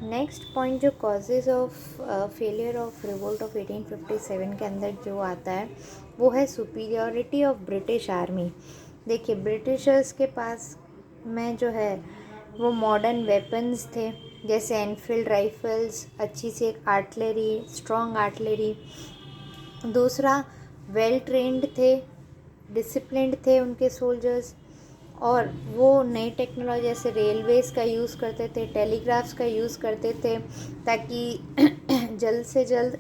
Next point जो causes of failure of revolt of 1857 के अंदर जो आता है वो है सुपीरियॉरिटी ऑफ ब्रिटिश आर्मी। देखिए, ब्रिटिशर्स के पास में जो है वो मॉडर्न वेपन्स थे, जैसे एनफील्ड राइफल्स, अच्छी सी एक आर्टलरी, स्ट्रॉन्ग आर्टलरी। दूसरा, वेल ट्रेंड थे, डिसिप्लिन्ड थे उनके सोल्जर्स, और वो नई टेक्नोलॉजी जैसे रेलवेज़ का यूज़ करते थे, टेलीग्राफ्स का यूज़ करते थे, ताकि जल्द से जल्द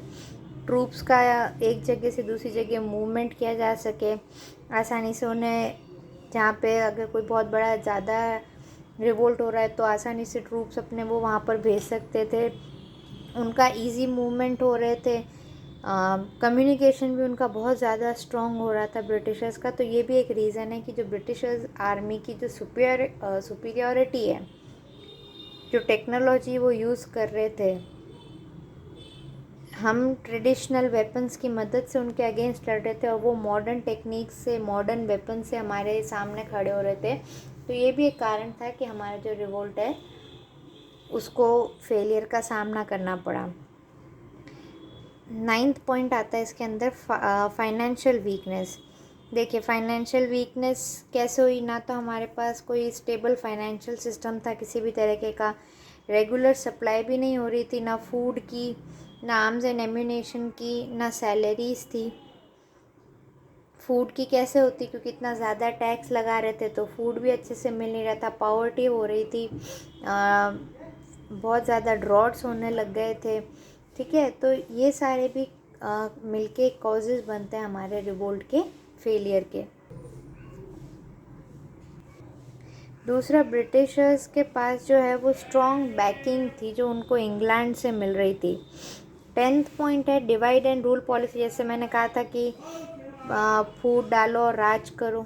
ट्रूप्स का एक जगह से दूसरी जगह मूवमेंट किया जा सके आसानी से। उन्हें जहाँ पे अगर कोई बहुत बड़ा ज़्यादा रिवोल्ट हो रहा है तो आसानी से ट्रूप्स अपने वो वहाँ पर भेज सकते थे, उनका इजी मूवमेंट हो रहे थे। कम्युनिकेशन भी उनका बहुत ज़्यादा स्ट्रॉन्ग हो रहा था ब्रिटिशर्स का। तो ये भी एक रीज़न है कि जो ब्रिटिशर्स आर्मी की जो सुपीरियॉरिटी है, जो टेक्नोलॉजी वो यूज़ कर रहे थे, हम ट्रेडिशनल वेपन्स की मदद से उनके अगेंस्ट लड़ रहे थे और वो मॉडर्न टेक्निक से, मॉडर्न वेपन से हमारे सामने खड़े हो रहे थे। तो ये भी एक कारण था कि हमारा जो रिवोल्ट है उसको फेलियर का सामना करना पड़ा। 9th पॉइंट आता है इसके अंदर, फाइनेंशियल वीकनेस। देखिए, फाइनेंशियल वीकनेस कैसे हुई? ना तो हमारे पास कोई स्टेबल फाइनेंशियल सिस्टम था किसी भी तरीके का, रेगुलर सप्लाई भी नहीं हो रही थी, ना फूड की, ना आर्म्स एंड एम्यूनेशन की, ना सैलरीज थी। फूड की कैसे होती? क्योंकि इतना ज़्यादा टैक्स लगा रहे थे तो फूड भी अच्छे से मिल नहीं रहा था, पॉवर्टी हो रही थी, बहुत ज़्यादा ड्रॉट्स होने लग गए थे। ठीक है, तो ये सारे भी मिलके कॉजेज़ बनते हैं हमारे रिवोल्ट के फेलियर के। दूसरा, ब्रिटिशर्स के पास जो है वो स्ट्रॉन्ग बैकिंग थी जो उनको इंग्लैंड से मिल रही थी। 10th पॉइंट है डिवाइड एंड रूल पॉलिसी। जैसे मैंने कहा था कि फूट डालो और राज करो,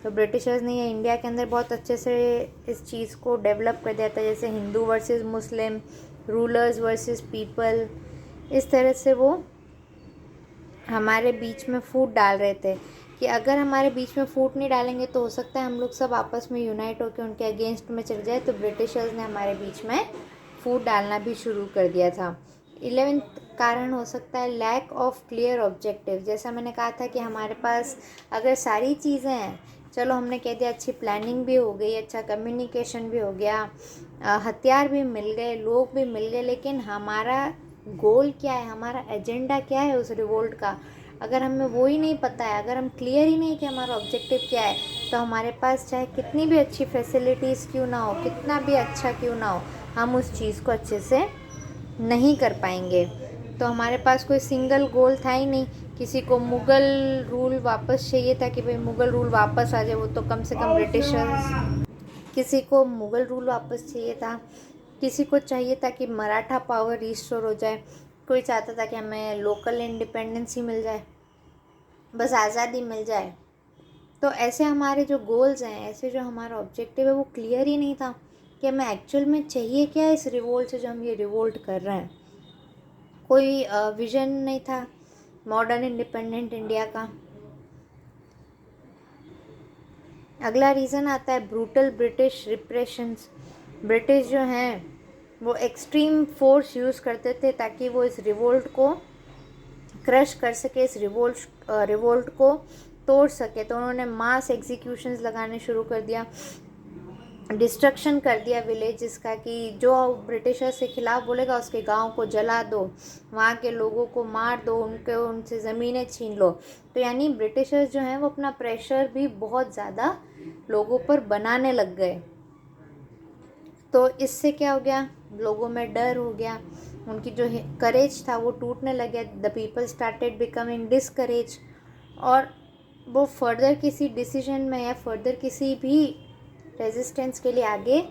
तो ब्रिटिशर्स ने ये इंडिया के अंदर बहुत अच्छे से इस चीज़ को डेवलप कर दिया था। जैसे हिंदू वर्सेस मुस्लिम, रूलर्स वर्सेस पीपल, इस तरह से वो हमारे बीच में फूट डाल रहे थे कि अगर हमारे बीच में फूट नहीं डालेंगे तो हो सकता है हम लोग सब आपस में यूनाइट होकर उनके अगेंस्ट में चल जाए। तो ब्रिटिशर्स ने हमारे बीच में फूट डालना भी शुरू कर दिया था। 11th कारण हो सकता है लैक ऑफ क्लियर ऑब्जेक्टिव। जैसा मैंने कहा था कि हमारे पास अगर सारी चीज़ें हैं, चलो हमने कह दिया, अच्छी प्लानिंग भी हो गई, अच्छा कम्युनिकेशन भी हो गया, हथियार भी मिल गए, लोग भी मिल गए, लेकिन हमारा गोल क्या है, हमारा एजेंडा क्या है उस रिवोल्ट का, अगर हमें वो ही नहीं पता है, अगर हम क्लियर ही नहीं कि हमारा ऑब्जेक्टिव क्या है, तो हमारे पास चाहे कितनी भी अच्छी फैसिलिटीज़ क्यों ना हो, कितना भी अच्छा क्यों ना हो, हम उस चीज़ को अच्छे से नहीं कर पाएंगे। तो हमारे पास कोई सिंगल गोल था ही नहीं। किसी को मुग़ल रूल वापस चाहिए था कि भाई मुग़ल रूल वापस आ जाए, वो तो कम से कम ब्रिटिशर्स, किसी को मुग़ल रूल वापस चाहिए था, किसी को चाहिए था कि मराठा पावर रिस्टोर हो जाए, कोई चाहता था कि हमें लोकल इंडिपेंडेंस ही मिल जाए, बस आज़ादी मिल जाए। तो ऐसे हमारे जो गोल्स हैं, ऐसे जो हमारा ऑब्जेक्टिव है, वो क्लियर ही नहीं था कि हमें एक्चुअल में चाहिए क्या है इस रिवोल्ट से जो हम ये रिवोल्ट कर रहे हैं। कोई विजन नहीं था मॉडर्न इंडिपेंडेंट इंडिया का। अगला रीज़न आता है ब्रूटल ब्रिटिश रिप्रेशंस। ब्रिटिश जो हैं वो एक्सट्रीम फोर्स यूज़ करते थे ताकि वो इस रिवोल्ट को क्रश कर सके, इस रिवोल्ट को तोड़ सके। तो उन्होंने मास एग्जीक्यूशंस लगाने शुरू कर दिया, डिस्ट्रक्शन कर दिया विलेजेस का, कि जो ब्रिटिशर्स के ख़िलाफ़ बोलेगा उसके गांव को जला दो, वहाँ के लोगों को मार दो, उनसे ज़मीनें छीन लो। तो यानी ब्रिटिशर्स जो हैं वो अपना प्रेशर भी बहुत ज़्यादा लोगों पर बनाने लग गए। तो इससे क्या हो गया, लोगों में डर हो गया, उनकी जो करेज था वो टूटने लग गया। The people started becoming discourage, और वो फर्दर किसी डिसीजन में या फर्दर किसी भी रेजिस्टेंस के लिए आगे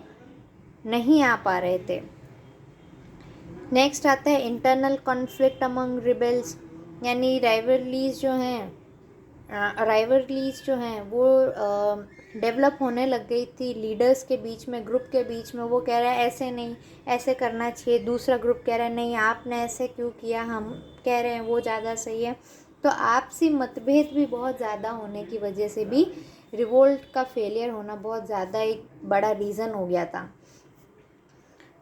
नहीं आ पा रहे थे। नेक्स्ट आता है इंटरनल कॉन्फ्लिक्ट अमंग रिबेल्स, यानी राइवरलीज जो हैं वो डेवलप होने लग गई थी लीडर्स के बीच में, ग्रुप के बीच में। वो कह रहा है ऐसे नहीं, ऐसे करना चाहिए, दूसरा ग्रुप कह रहा है नहीं आपने ऐसे क्यों किया, हम कह रहे हैं वो ज़्यादा सही है। तो आपसी मतभेद भी बहुत ज़्यादा होने की वजह से भी रिवोल्ट का फेलियर होना बहुत ज़्यादा एक बड़ा रीज़न हो गया था।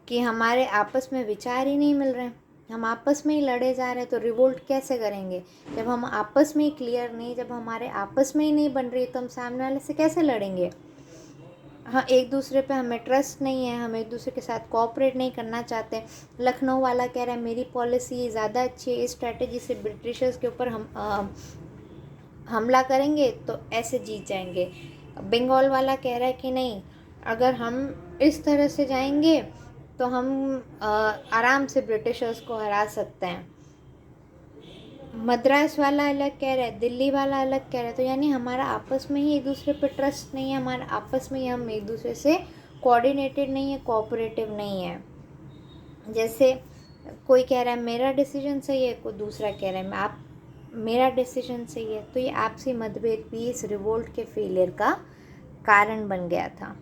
कि हमारे आपस में विचार ही नहीं मिल रहे हैं, हम आपस में ही लड़े जा रहे हैं, तो रिवोल्ट कैसे करेंगे? जब हम आपस में ही क्लियर नहीं, जब हमारे आपस में ही नहीं बन रही, तो हम सामने वाले से कैसे लड़ेंगे? हाँ, एक दूसरे पे हमें ट्रस्ट नहीं है, हम एक दूसरे के साथ कोऑपरेट नहीं करना चाहते। लखनऊ वाला कह रहा है मेरी पॉलिसी ज़्यादा अच्छी है, इस स्ट्रैटेजी से ब्रिटिशर्स के ऊपर हम हमला करेंगे तो ऐसे जीत जाएंगे। बंगाल वाला कह रहा है कि नहीं, अगर हम इस तरह से जाएंगे तो हम आराम से ब्रिटिशर्स को हरा सकते हैं। मद्रास वाला अलग कह रहा है, दिल्ली वाला अलग कह रहा है। तो यानी हमारा आपस में ही एक दूसरे पर ट्रस्ट नहीं है, हमारा आपस में ही हम एक दूसरे से कोऑर्डिनेटेड नहीं है, कोऑपरेटिव नहीं है। जैसे कोई कह रहा है मेरा डिसीजन सही है, कोई दूसरा कह रहा है आप मेरा डिसीजन सही है। तो ये आपसी मतभेद भी इस रिवोल्ट के फेलियर का कारण बन गया था।